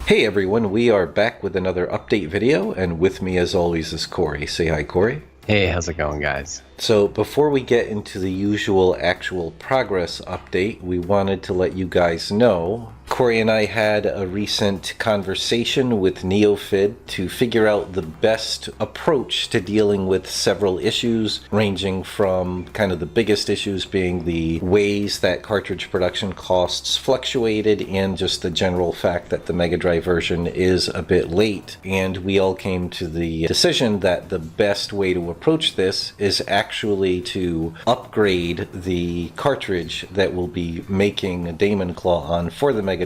Hey everyone, we are back with another update video, and with me as always is Corey. Say hi, Corey. Hey, how's it going, guys? So before we get into the usual actual progress update, we wanted to let you guys know Corey and I had a recent conversation with Neofid to figure out the best approach to dealing with several issues, ranging from kind of the biggest issues being the ways that cartridge production costs fluctuated and just the general fact that the Megadrive version is a bit late. And we all came to the decision that the best way to approach this is actually to upgrade the cartridge that we'll be making a DaemonClaw on for the Megadrive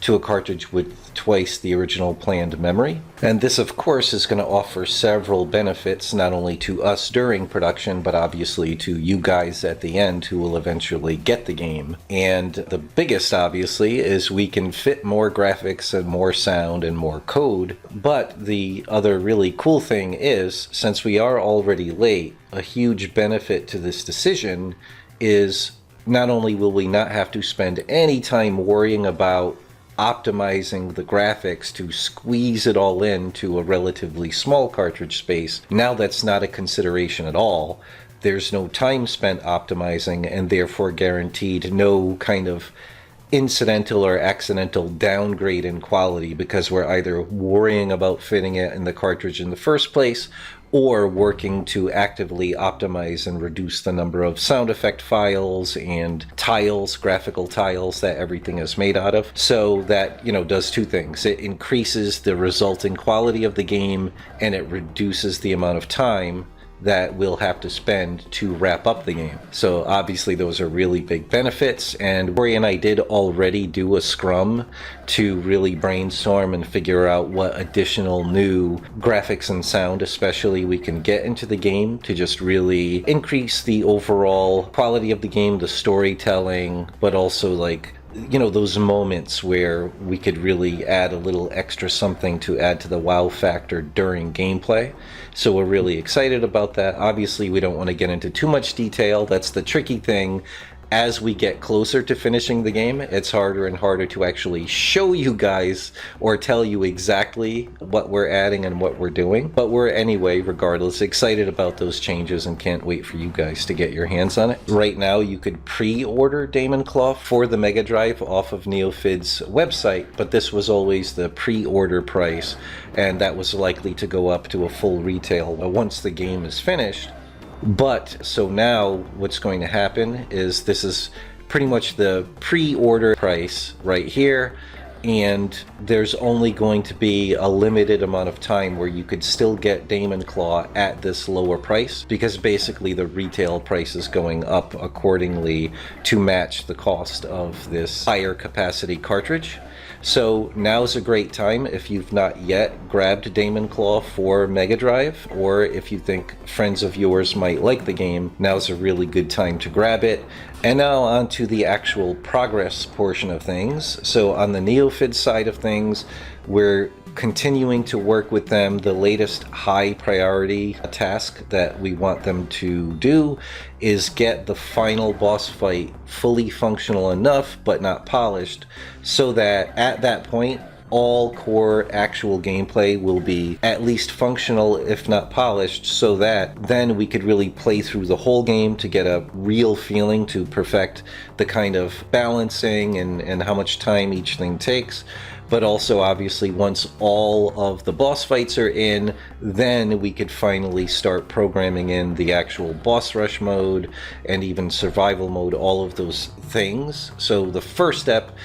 to a cartridge with twice the original planned memory. And this of course is going to offer several benefits, not only to us during production, but obviously to you guys at the end who will eventually get the game. And the biggest obviously is we can fit more graphics and more sound and more code. But the other really cool thing is, since we are already late, a huge benefit to this decision is not only will we not have to spend any time worrying about optimizing the graphics to squeeze it all into a relatively small cartridge space. Now that's not a consideration at all. There's no time spent optimizing and therefore guaranteed no kind of incidental or accidental downgrade in quality because we're either worrying about fitting it in the cartridge in the first place or working to actively optimize and reduce the number of sound effect files and tiles, graphical tiles that everything is made out of. So that, does two things. It increases the resulting quality of the game and it reduces the amount of time that we'll have to spend to wrap up the game. So obviously those are really big benefits, and Corey and I did already do a scrum to really brainstorm and figure out what additional new graphics and sound especially we can get into the game to just really increase the overall quality of the game, the storytelling, but also those moments where we could really add a little extra something to add to the wow factor during gameplay. So we're really excited about that. Obviously, we don't want to get into too much detail. That's the tricky thing. As we get closer to finishing the game, it's harder and harder to actually show you guys or tell you exactly what we're adding and what we're doing. But we're anyway, regardless, excited about those changes and can't wait for you guys to get your hands on it. Right now, you could pre-order DaemonClaw for the Megadrive off of Neofid's website, but this was always the pre-order price, and that was likely to go up to a full retail once the game is finished. But so now what's going to happen is this is pretty much the pre-order price right here, and there's only going to be a limited amount of time where you could still get DaemonClaw at this lower price, because basically the retail price is going up accordingly to match the cost of this higher capacity cartridge. So now's a great time if you've not yet grabbed DaemonClaw for Megadrive, or if you think friends of yours might like the game, now's a really good time to grab it. And now on to the actual progress portion of things. So on the Neofid side of things, we're continuing to work with them. The latest high priority task that we want them to do is get the final boss fight fully functional enough but not polished, so that at that point all core actual gameplay will be at least functional if not polished, so that then we could really play through the whole game to get a real feeling, to perfect the kind of balancing and how much time each thing takes. But also obviously once all of the boss fights are in, then we could finally start programming in the actual boss rush mode and even survival mode, all of those things. So the first step,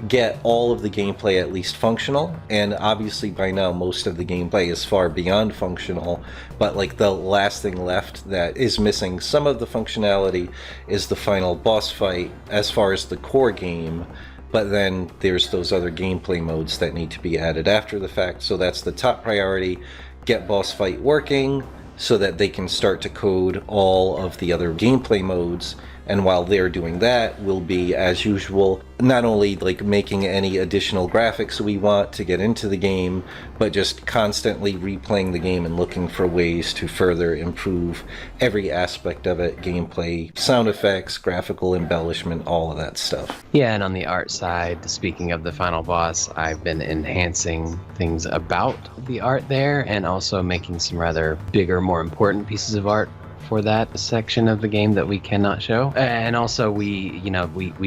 get all of the gameplay at least functional, and obviously by now most of the gameplay is far beyond functional, but the last thing left that is missing some of the functionality is the final boss fight as far as the core game. But then there's those other gameplay modes that need to be added after the fact. So that's the top priority. Get boss fight working so that they can start to code all of the other gameplay modes And while they're doing that, we'll be, as usual, not only like making any additional graphics we want to get into the game, but just constantly replaying the game and looking for ways to further improve every aspect of it: gameplay, sound effects, graphical embellishment, all of that stuff. Yeah, and on the art side, speaking of the final boss, I've been enhancing things about the art there, and also making some rather bigger, more important pieces of art for that section of the game that we cannot show. And also we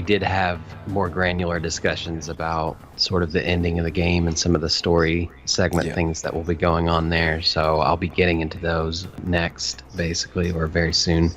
did have more granular discussions about sort of the ending of the game and some of the story segment things that will be going on there. So I'll be getting into those next, basically, or very soon.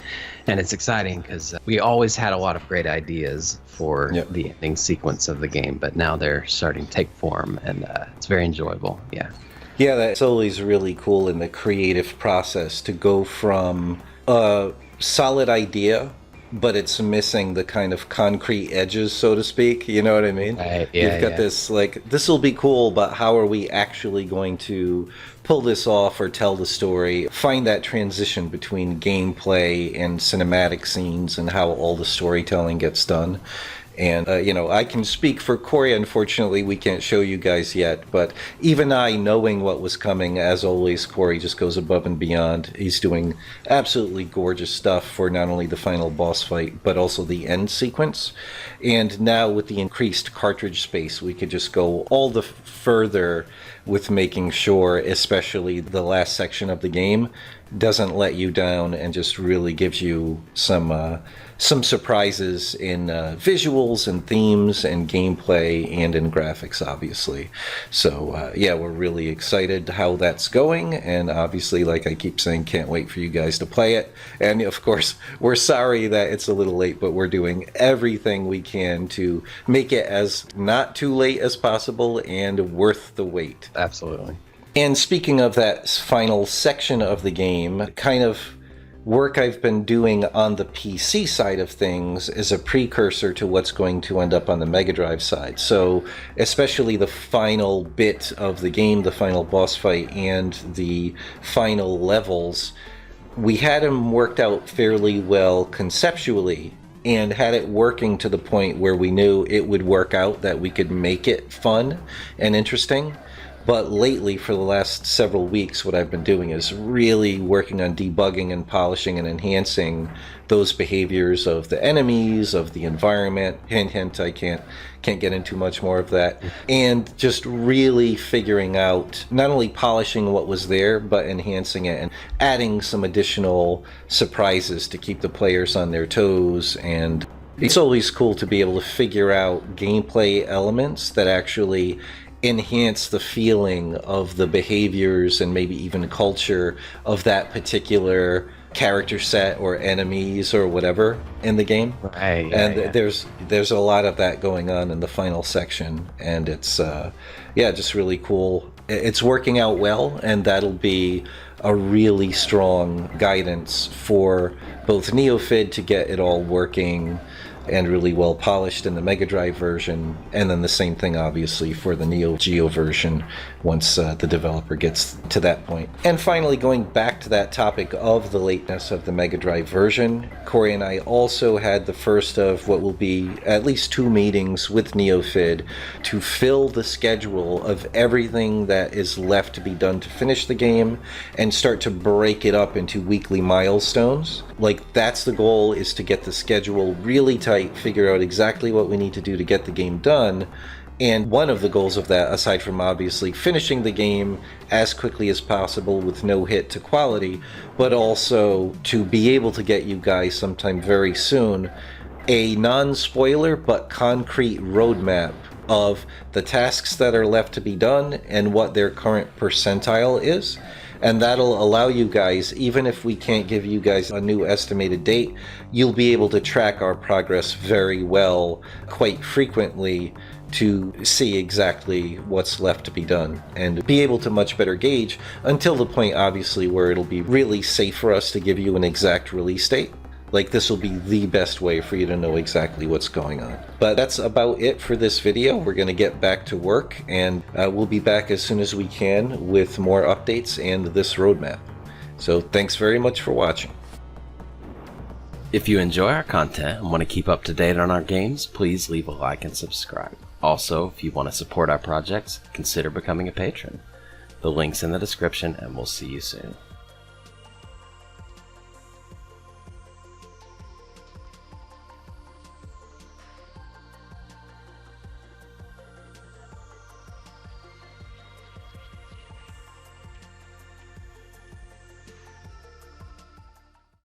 And it's exciting because we always had a lot of great ideas for the ending sequence of the game, but now they're starting to take form, and it's very enjoyable. Yeah, that's always really cool in the creative process, to go from a solid idea, but it's missing the kind of concrete edges, so to speak. You know what I mean? Right, You've got this, like, this will be cool, but how are we actually going to pull this off or tell the story? Find that transition between gameplay and cinematic scenes and how all the storytelling gets done. And, I can speak for Corey. Unfortunately, we can't show you guys yet, but even I, knowing what was coming, as always, Corey just goes above and beyond. He's doing absolutely gorgeous stuff for not only the final boss fight, but also the end sequence. And now with the increased cartridge space, we could just go all the further with making sure, especially the last section of the game, doesn't let you down and just really gives you some surprises in visuals and themes and gameplay and in graphics, obviously. So we're really excited how that's going, and obviously, like I keep saying, can't wait for you guys to play it. And of course, we're sorry that it's a little late, but we're doing everything we can to make it as not too late as possible and worth the wait. Absolutely. And speaking of that final section of the game, kind of work I've been doing on the PC side of things is a precursor to what's going to end up on the Megadrive side. So especially the final bit of the game, the final boss fight and the final levels, we had them worked out fairly well conceptually, and had it working to the point where we knew it would work out, that we could make it fun and interesting. But lately, for the last several weeks, what I've been doing is really working on debugging and polishing and enhancing those behaviors of the enemies, of the environment. Hint, hint, I can't get into much more of that. And just really figuring out, not only polishing what was there, but enhancing it and adding some additional surprises to keep the players on their toes. And it's always cool to be able to figure out gameplay elements that actually enhance the feeling of the behaviors and maybe even culture of that particular character set or enemies or whatever in the game. Right. And there's a lot of that going on in the final section, and it's just really cool. It's working out well, and that'll be a really strong guidance for both Neofid to get it all working and really well polished in the Megadrive version, and then the same thing obviously for the Neo Geo version once the developer gets to that point. And finally, going back to that topic of the lateness of the Megadrive version, Corey and I also had the first of what will be at least 2 meetings with Neofid to fill the schedule of everything that is left to be done to finish the game and start to break it up into weekly milestones. Like, that's the goal, is to get the schedule really tight, figure out exactly what we need to do to get the game done. And one of the goals of that, aside from obviously finishing the game as quickly as possible with no hit to quality, but also to be able to get you guys sometime very soon a non-spoiler but concrete roadmap of the tasks that are left to be done and what their current percentile is. And that'll allow you guys, even if we can't give you guys a new estimated date, you'll be able to track our progress very well, quite frequently, to see exactly what's left to be done and be able to much better gauge, until the point obviously where it'll be really safe for us to give you an exact release date. Like, this will be the best way for you to know exactly what's going on. But that's about it for this video. We're going to get back to work, and we'll be back as soon as we can with more updates and this roadmap. So thanks very much for watching. If you enjoy our content and want to keep up to date on our games, please leave a like and subscribe. Also, if you want to support our projects, consider becoming a patron. The link's in the description, and we'll see you soon.